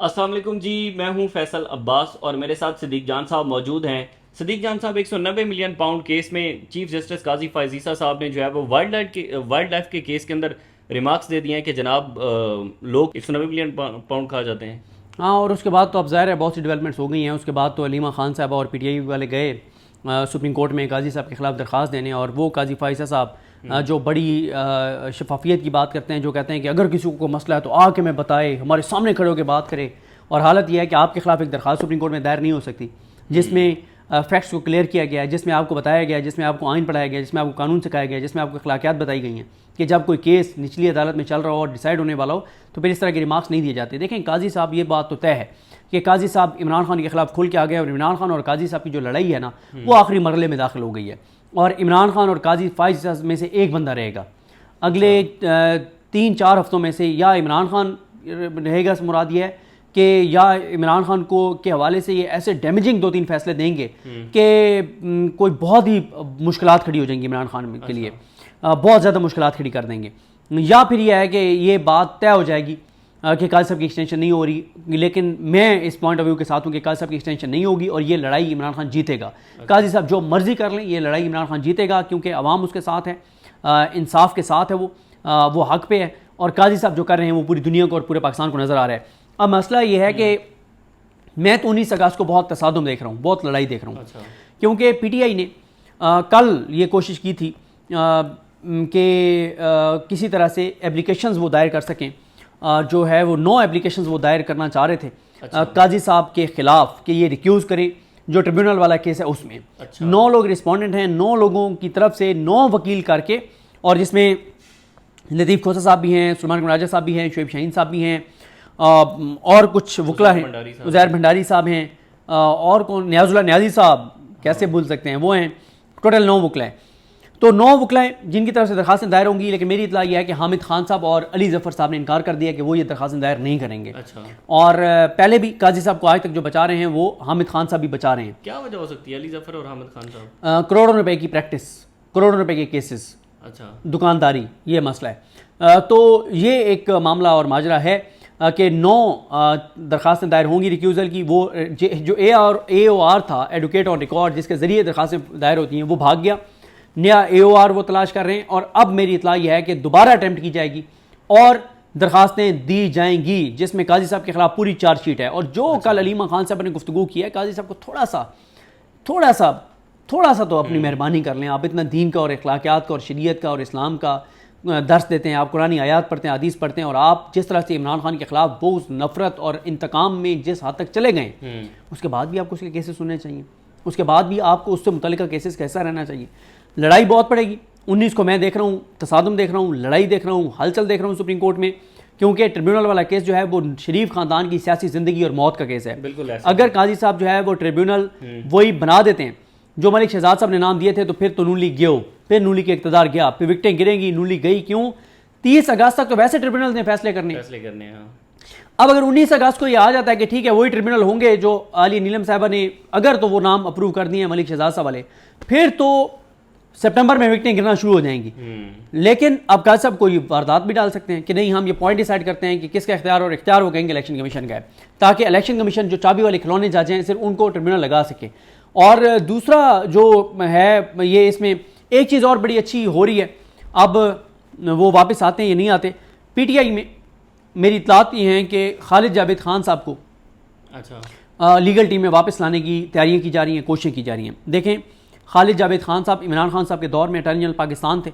السلام علیکم جی، میں ہوں فیصل عباس اور میرے ساتھ صدیق جان صاحب موجود ہیں۔ صدیق جان صاحب 190 ملین پاؤنڈ کیس میں چیف جسٹس قاضی فائز عیسیٰ صاحب نے جو ہے وہ وائلڈ لائف کے کیس کے اندر ریمارکس دے دیے ہیں کہ جناب لوگ 190 ملین پاؤنڈ کھا جاتے ہیں۔ ہاں، اور اس کے بعد تو اب ظاہر ہے بہت سی ڈیولپمنٹس ہو گئی ہیں۔ اس کے بعد تو علیمہ خان صاحبہ اور پی ٹی آئی والے گئے سپریم کورٹ میں قاضی صاحب کے خلاف درخواست دینے، اور وہ قاضی فائز عیسیٰ صاحب جو بڑی شفافیت کی بات کرتے ہیں، جو کہتے ہیں کہ اگر کسی کو مسئلہ ہے تو آ کے میں بتائے، ہمارے سامنے کھڑے ہو کے بات کرے۔ اور حالت یہ ہے کہ آپ کے خلاف ایک درخواست سپریم کورٹ میں دائر نہیں ہو سکتی جس میں فیکٹس کو کلیئر کیا گیا ہے، جس میں آپ کو بتایا گیا ہے، جس میں آپ کو آئین پڑھایا گیا ہے، جس میں آپ کو قانون سکھایا گیا ہے، جس میں آپ کو اخلاقیات بتائی گئی ہیں کہ جب کوئی کیس نچلی عدالت میں چل رہا ہو اور ڈیسائیڈ ہونے والا ہو تو پھر اس طرح کے ریمارکس نہیں دیے جاتے۔ دیکھیں قاضی صاحب، یہ بات تو طے ہے کہ قاضی صاحب عمران خان کے خلاف کھل کے آ گئے، اور عمران خان اور قاضی صاحب کی جو لڑائی ہے نا وہ آخری مرحلے میں داخل ہو گئی ہے، اور عمران خان اور قاضی فائز میں سے ایک بندہ رہے گا اگلے 3-4 ہفتوں میں سے۔ یا عمران خان رہے گا، مراد یہ ہے کہ یا عمران خان کو کے حوالے سے یہ ایسے ڈیمیجنگ 2-3 فیصلے دیں گے کہ کوئی بہت ہی مشکلات کھڑی ہو جائیں گی عمران خان کے لیے، بہت زیادہ مشکلات کھڑی کر دیں گے۔ یا پھر یہ ہے کہ یہ بات طے ہو جائے گی کہ قاضی صاحب کی ایکسٹینشن نہیں ہو رہی، لیکن میں اس پوائنٹ آف ویو کے ساتھ ہوں کہ قاضی صاحب کی ایکسٹینشن نہیں ہوگی اور یہ لڑائی عمران خان جیتے گا۔ قاضی صاحب جو مرضی کر لیں، یہ لڑائی عمران خان جیتے گا، کیونکہ عوام اس کے ساتھ ہے، انصاف کے ساتھ ہے، وہ حق پہ ہے، اور قاضی صاحب جو کر رہے ہیں وہ پوری دنیا کو اور پورے پاکستان کو نظر آ رہا ہے۔ اب مسئلہ یہ ہے کہ میں تو 19 اگست کو بہت تصادم دیکھ رہا ہوں، بہت لڑائی دیکھ رہا ہوں، کیونکہ پی ٹی آئی نے کل یہ کوشش کی تھی کہ کسی طرح سے اپلیکیشنز وہ دائر کر سکیں، جو ہے وہ 9 اپلیکیشنز وہ دائر کرنا چاہ رہے تھے قاضی صاحب کے خلاف کہ یہ ریکیوز کریں، جو ٹریبیونل والا کیس ہے اس میں 9 لوگ رسپونڈنٹ ہیں، 9 لوگوں کی طرف سے 9 وکیل کر کے، اور جس میں لطیف کھوسہ صاحب بھی ہیں، سلمان راجہ صاحب بھی ہیں، شعیب شاہین صاحب بھی ہیں، اور کچھ وکلا ہیں، عزیر بھنڈاری صاحب ہیں، اور کون، نیاز اللہ نیازی صاحب کیسے بھول سکتے ہیں، وہ ہیں۔ ٹوٹل 9 وکلا ہیں، تو 9 وکلا ہیں جن کی طرف سے درخواستیں دائر ہوں گی، لیکن میری اطلاع یہ ہے کہ حامد خان صاحب اور علی ظفر صاحب نے انکار کر دیا کہ وہ یہ درخواستیں دائر نہیں کریں گے۔ اور پہلے بھی قاضی صاحب کو آج تک جو بچا رہے ہیں وہ حامد خان صاحب بھی بچا رہے ہیں۔ کیا وجہ ہو سکتی ہے علی ظفر اور حامد خان صاحب؟ کروڑوں روپے کی پریکٹس، کروڑوں روپے کے کیسز، دکانداری، یہ مسئلہ ہے۔ تو یہ ایک معاملہ اور ماجرا ہے کہ 9 درخواستیں دائر ہوں گی ریکیوزل کی۔ وہ جو اے او آر تھا، ایڈوکیٹ آن ریکارڈ، جس کے ذریعے درخواستیں دائر ہوتی ہیں، وہ بھاگ گیا، نیا اے او آر وہ تلاش کر رہے ہیں، اور اب میری اطلاع یہ ہے کہ دوبارہ اٹیمپٹ کی جائے گی اور درخواستیں دی جائیں گی، جس میں قاضی صاحب کے خلاف پوری چارج شیٹ ہے۔ اور جو کل علیمہ خان صاحب نے گفتگو کی ہے، قاضی صاحب کو تھوڑا سا تو اپنی مہربانی کر لیں۔ آپ اتنا دین کا اور اخلاقیات کا اور شریعت کا اور اسلام کا درس دیتے ہیں، آپ قرآن آیات پڑھتے ہیں، حدیث پڑھتے ہیں، اور آپ جس طرح سے عمران خان کے خلاف بغض، نفرت اور انتقام میں جس حد تک چلے گئے، اس کے بعد بھی آپ کو اس کے کیسز سننے چاہیے، اس کے بعد بھی آپ کو اس سے متعلقہ کیسز کیسا رہنا چاہیے۔ لڑائی بہت پڑے گی، 19 کو میں دیکھ رہا ہوں، تصادم دیکھ رہا ہوں، لڑائی دیکھ رہا ہوں، ہلچل دیکھ رہا ہوں سپریم کورٹ میں، کیونکہ ٹریبیونل والا کیس جو ہے وہ شریف خاندان کی سیاسی زندگی اور موت کا کیس ہے۔ اگر قاضی صاحب جو ہے وہ ٹریبیونل وہی بنا دیتے ہیں جو ملک شہزاد صاحب نے نام دیے تھے، تو پھر تو نون لیگ گیا، پھر نون لیگ کے اقتدار گیا، پھر وکٹیں گریں گی، نون لیگ گئی۔ کیوں؟ 30 اگست تک تو ویسے ٹریبیونل نے فیصلے کرنے ہیں۔ اب اگر 19 اگست کو یہ آ جاتا ہے کہ ٹھیک ہے وہی ٹریبیونل ہوں گے جو عالیہ نیلم صاحبہ نے اگر تو وہ نام اپروو کر دیے ہیں ملک شہزاد صاحب والے، پھر تو سپٹمبر میں وکٹیں گرنا شروع ہو جائیں گی۔ لیکن اب قاضی صاحب کوئی واردات بھی ڈال سکتے ہیں کہ نہیں، ہم یہ پوائنٹ ڈیسائیڈ کرتے ہیں کہ کس کا اختیار، اور اختیار وہ کہیں گے الیکشن کمیشن کا ہے، تاکہ الیکشن کمیشن جو چابی والے کھلونے جج ہیں صرف ان کو ٹریبیونل لگا سکے۔ اور دوسرا جو ہے یہ، اس میں ایک چیز اور بڑی اچھی ہو رہی ہے، اب وہ واپس آتے ہیں یا نہیں آتے۔ پی ٹی آئی میں میری اطلاعات یہ ہیں کہ خالد جاوید خان صاحب کو لیگل ٹیم میں واپس لانے کی تیاریاں کی جا رہی ہیں، کوششیں کی جا رہی ہیں۔ دیکھیں، خالد جاوید خان صاحب عمران خان صاحب کے دور میں اٹارنی جنرل پاکستان تھے،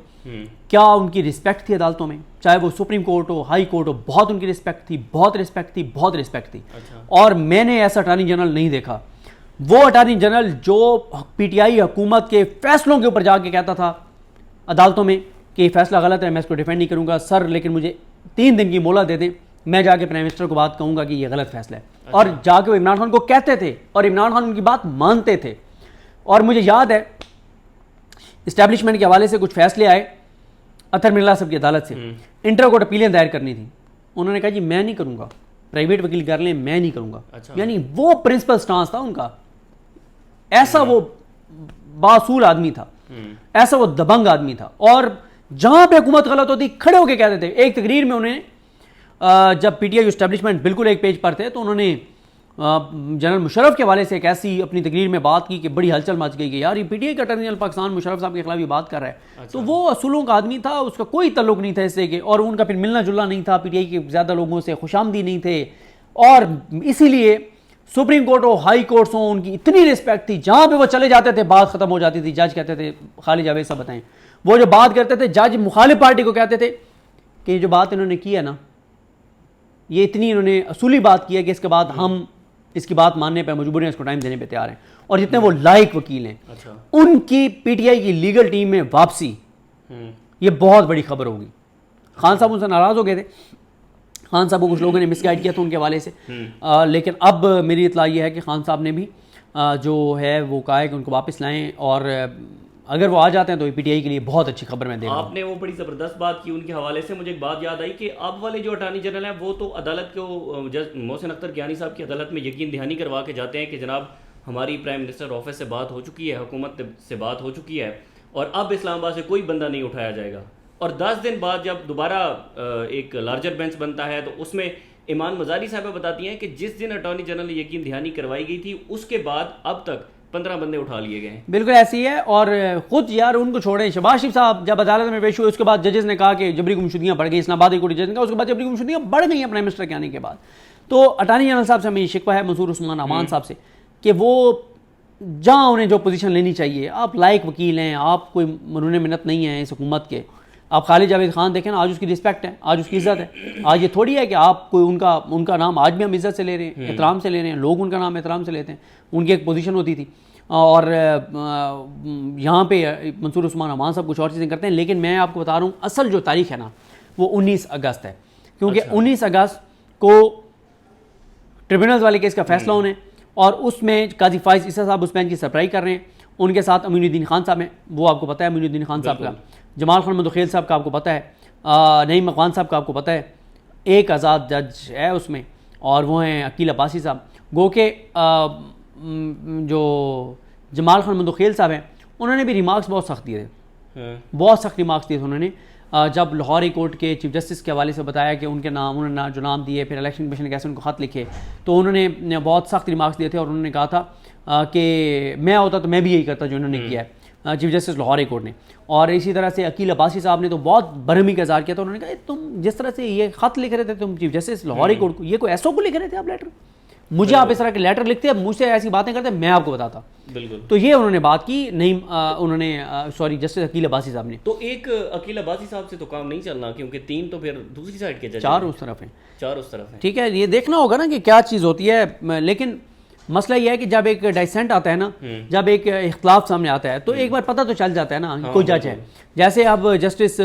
کیا ان کی رسپیکٹ تھی عدالتوں میں، چاہے وہ سپریم کورٹ ہو، ہائی کورٹ ہو، بہت ان کی رسپیکٹ تھی، بہت رسپیکٹ تھی۔ اور میں نے ایسا اٹارنی جنرل نہیں دیکھا، وہ اٹارنی جنرل جو پی ٹی آئی حکومت کے فیصلوں کے اوپر جا کے کہتا تھا عدالتوں میں کہ یہ فیصلہ غلط ہے، میں اس کو ڈیفینڈ نہیں کروں گا سر، لیکن مجھے 3 دن کی مہلت دے دیں، میں جا کے پرائم منسٹر کو بات کہوں گا کہ یہ غلط فیصلہ ہے۔ اور جا کے وہ عمران خان کو کہتے تھے، اور عمران خان ان کی بات مانتے تھے۔ اور مجھے یاد ہے اسٹیبلشمنٹ کے حوالے سے کچھ فیصلے آئے اطہر مرلا صاحب کی عدالت سے، انٹر کورٹ اپیلیں دائر کرنی تھی، انہوں نے کہا جی میں نہیں کروں گا، پرائیویٹ وکیل کر لیں، میں نہیں کروں گا۔ یعنی وہ پرنسپل سٹانس تھا ان کا، ایسا وہ باصول آدمی تھا، ایسا وہ دبنگ آدمی تھا، اور جہاں پہ حکومت غلط ہوتی کھڑے ہو کے کہتے تھے۔ ایک تقریر میں انہیں جب پی ٹی آئی اسٹیبلشمنٹ بالکل ایک پیج پر تھے تو انہوں نے جنرل مشرف کے حوالے سے ایک ایسی اپنی تقریر میں بات کی کہ بڑی ہلچل مچ گئی کہ یار یہ پی ٹی آئی کا اٹارنی جنرل پاکستان مشرف صاحب کے خلاف یہ بات کر رہا ہے. تو وہ اصولوں کا آدمی تھا, اس کا کوئی تعلق نہیں تھا اس سے کہ, اور ان کا پھر ملنا جلنا نہیں تھا, پی ٹی آئی کے زیادہ لوگوں سے خوش آمدی نہیں تھے, اور اسی لیے سپریم کورٹ ہو ہائی کورٹس ہوں ان کی اتنی رسپیکٹ تھی, جہاں پہ وہ چلے جاتے تھے بات ختم ہو جاتی تھی. جج کہتے تھے خالد جاوید صاحب بتائیں, وہ جو بات کرتے تھے جج مخالف پارٹی کو کہتے تھے کہ یہ جو بات انہوں نے کی ہے نا, یہ اتنی انہوں نے اصولی بات کی ہے کہ اس کے بعد ہم اس کی بات ماننے پہ مجبور ہیں, اس کو ٹائم دینے پہ تیار ہیں. اور جتنے وہ لائق وکیل ہیں ان کی پی ٹی آئی کی لیگل ٹیم میں واپسی, یہ بہت بڑی خبر ہوگی. خان صاحب ان سے ناراض ہو گئے تھے, خان صاحب کو کچھ لوگوں نے مس گائیڈ کیا تھا ان کے حوالے سے, لیکن اب میری اطلاع یہ ہے کہ خان صاحب نے بھی جو ہے وہ کہا ہے کہ ان کو واپس لائیں, اور اگر وہ آ جاتے ہیں تو پی ٹی آئی کے لیے بہت اچھی خبر میں دے رہا ہوں. آپ نے وہ بڑی زبردست بات کی ان کے حوالے سے, مجھے ایک بات یاد آئی کہ اب والے جو اٹارنی جنرل ہیں وہ تو عدالت کو محسن اختر کیانی صاحب کی عدالت میں یقین دہانی کروا کے جاتے ہیں کہ جناب ہماری پرائم منسٹر آفس سے بات ہو چکی ہے, حکومت سے بات ہو چکی ہے, اور اب اسلام آباد سے کوئی بندہ نہیں اٹھایا جائے گا. اور 10 دن بعد جب دوبارہ ایک لارجر بینچ بنتا ہے تو اس میں ایمان مزاری صاحبہ بتاتی ہیں کہ جس دن اٹارنی جنرل نے یقین دہانی کروائی گئی تھی اس کے بعد اب تک 15 بندے اٹھا لیے گئے ہیں. بالکل ایسی ہے. اور خود یار ان کو چھوڑیں, شہباز شریف صاحب جب عدالت میں پیش ہوئے اس کے بعد ججز نے کہا کہ جبری گمشدگیاں بڑھ گئی, اسلام آباد جج نے کہا اس کے بعد جبری گمشدگیاں بڑھ گئی ہیں پرائم منسٹر کے آنے کے بعد. تو اٹارنی جنرل صاحب سے ہمیں یہ شکوہ ہے منصور عثمان امان صاحب سے کہ وہ جہاں انہیں جو پوزیشن لینی چاہیے, آپ لائق وکیل ہیں, آپ کوئی مرون منت نہیں ہیں اس حکومت کے. آپ خالد جاوید خان دیکھیں نا, آج اس کی رسپیکٹ ہے, آج اس کی عزت ہے. آج یہ تھوڑی ہے کہ آپ کوئی ان کا نام آج بھی ہم عزت سے لے رہے ہیں, احترام سے لے رہے ہیں, لوگ ان کا نام احترام سے لیتے ہیں. ان کی ایک پوزیشن ہوتی تھی, اور یہاں پہ منصور عثمان امان صاحب کچھ اور چیزیں کرتے ہیں. لیکن میں آپ کو بتا رہا ہوں اصل جو تاریخ ہے نا وہ 19 اگست ہے, کیونکہ 19 اگست کو ٹریبونلز والے کیس کا فیصلہ ہونے, اور اس میں قاضی فائز عیسیٰ صاحب اس بینچ کی سربراہی کر رہے ہیں. ان کے ساتھ امین الدین خان صاحب ہیں, وہ آپ کو پتہ ہے امین الدین خان صاحب کا, جمال خان مدوخیل صاحب کا آپ کو پتہ ہے, نعیم اقوان صاحب کا آپ کو پتہ ہے, ایک آزاد جج ہے اس میں, اور وہ ہیں عقیل عباسی صاحب. گو کہ جو جمال خان مدوخیل صاحب ہیں انہوں نے بھی ریمارکس بہت سخت دیے تھے, بہت سخت ریمارکس دیے تھے انہوں نے, جب لاہور ہائی کورٹ کے چیف جسٹس کے حوالے سے بتایا کہ ان کے نام, انہوں نے جو نام دیے, پھر الیکشن کمیشن نے کیسے ان کو خط لکھے, تو انہوں نے بہت سخت ریمارکس دیے تھے. اور انہوں نے کہا تھا کہ میں ہوتا تو میں بھی یہی کرتا جو انہوں نے کیا ہے chief justice Lahore high court نے. اور اسی طرح سے عقیل عباسی صاحب نے تو بہت برہمی کا اظہار کیا تھا. انہوں نے کہا تم جس طرح سے یہ خط لکھ رہے تھے تم chief justice Lahore high court کو, یہ کوئی ایسو کو لکھ رہے تھے آپ لیٹر, مجھے آپ اس طرح کے لیٹر لکھتے ہیں, مجھ سے ایسی باتیں کرتے ہیں, میں آپ کو بتاتا. بالکل. تو یہ انہوں نے بات کی, نہیں انہوں نے سوری جسٹس عقیل عباسی صاحب نے. تو ایک عقیل عباسی صاحب سے تو کام نہیں چلنا, کیونکہ 3 تو پھر دوسری سائڈ کے جج, 4 اس طرف ہیں, 4 اس طرف ہیں. ٹھیک ہے, یہ دیکھنا ہوگا نا کہ کیا چیز ہوتی ہے. لیکن مسئلہ یہ ہے کہ جب ایک ڈائسینٹ آتا ہے نا, جب ایک اختلاف سامنے آتا ہے تو ایک بار پتہ تو چل جاتا ہے نا کوئی جج ہے. جیسے اب جسٹس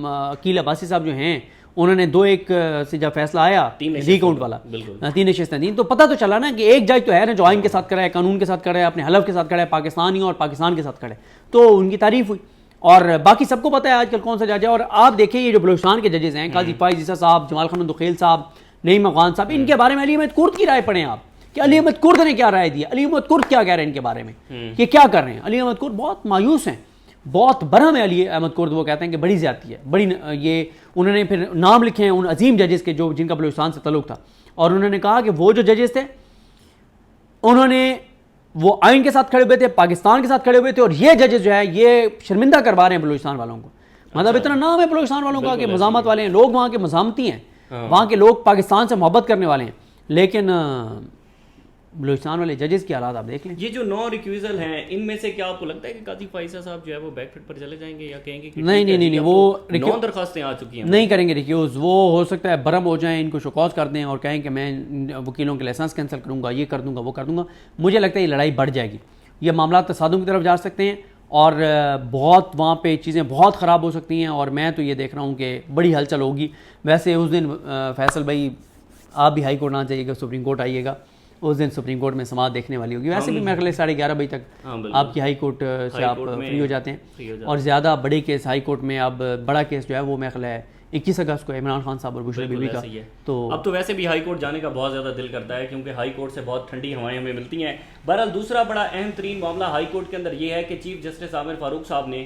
عقیل عباسی صاحب جو ہیں انہوں نے 2-1 سے جب فیصلہ آیا ری کاؤنٹ والا, 3 نشستیں تھیں, تو پتہ تو چلا نا کہ ایک جج تو ہے نا جو آئین کے ساتھ کھڑا ہے, قانون کے ساتھ کھڑا ہے, اپنے حلف کے ساتھ کھڑا ہے, پاکستانی اور پاکستان کے ساتھ کھڑا ہے. تو ان کی تعریف ہوئی, اور باقی سب کو پتہ ہے آج کل کون سا جج ہے. اور آپ دیکھیں یہ جو بلوچستان کے ججز ہیں, قاضی فائز عیسیٰ صاحب, جمال خان مدوخیل صاحب, نعیم اقوان صاحب, ان کے بارے میں علی احمد کرد کی رائے پڑھیں آپ کہ علی احمد کرد نے کیا رائے دی, علی احمد کرد کیا کہہ رہے ہیں ان کے بارے میں, کہ کیا کر رہے ہیں. علی احمد کرد بہت مایوس ہیں, بہت برہم ہے علی احمد کرد. وہ کہتے ہیں کہ بڑی زیادتی ہے, بڑی یہ انہوں نے پھر نام لکھے ہیں ان عظیم ججز کے جو جن کا بلوچستان سے تعلق تھا. اور انہوں نے کہا کہ وہ جو ججز تھے انہوں نے وہ آئین کے ساتھ کھڑے ہوئے تھے, پاکستان کے ساتھ کھڑے ہوئے تھے, اور یہ ججز جو ہے یہ شرمندہ کروا رہے ہیں بلوچستان والوں کو. مطلب اتنا نام ہے بلوچستان والوں کا کہ مزاحمت والے ہیں لوگ, وہاں کے مزاحمتی ہیں, وہاں کے لوگ پاکستان سے محبت کرنے والے ہیں. لیکن بلوچستان والے ججز کی حالات آپ دیکھ لیں. یہ جو 9 ریکیوزل ہیں ان میں سے کیا آپ کو لگتا ہے کہ قاضی فائزہ صاحب جو ہے وہ بیک فٹ پر چلے جائیں گے, یا کہیں گے کہ نہیں وہ 9 درخواستیں آ چکی ہیں, نہیں کریں گے ریکیوز. وہ ہو سکتا ہے برہم ہو جائیں, ان کو شوکاز کر دیں اور کہیں کہ میں وکیلوں کے لائسنس کینسل کروں گا, یہ کر دوں گا, وہ کر دوں گا. مجھے لگتا ہے یہ لڑائی بڑھ جائے گی, یہ معاملات تصادم کی طرف جا سکتے ہیں, اور بہت وہاں پہ چیزیں بہت خراب ہو سکتی ہیں. اور میں تو یہ دیکھ رہا ہوں کہ بڑی ہلچل ہوگی. ویسے اس دن فیصل بھائی آپ بھی ہائی کورٹ نہ جائیے گا, سپریم کورٹ آئیے گا, اس دن سپریم کورٹ میں سماعت دیکھنے والی ہوگی. ویسے بھی میرے خیال 11:30 بجے تک آپ کی ہائی کورٹ سے آپ فری ہو جاتے ہیں, اور زیادہ بڑے کیس ہائی کورٹ میں اب بڑا کیس جو ہے وہ میرے خیال ہے 21 اگست کو عمران خان صاحب اور بشرا بی بی کا. تو اب تو ویسے بھی ہائی کورٹ جانے کا بہت زیادہ دل کرتا ہے, کیونکہ ہائی کورٹ سے بہت ٹھنڈی ہوائیں ہمیں ملتی ہیں. بہرحال دوسرا بڑا اہم ترین معاملہ ہائی کورٹ کے اندر یہ ہے کہ چیف جسٹس عامر فاروق صاحب نے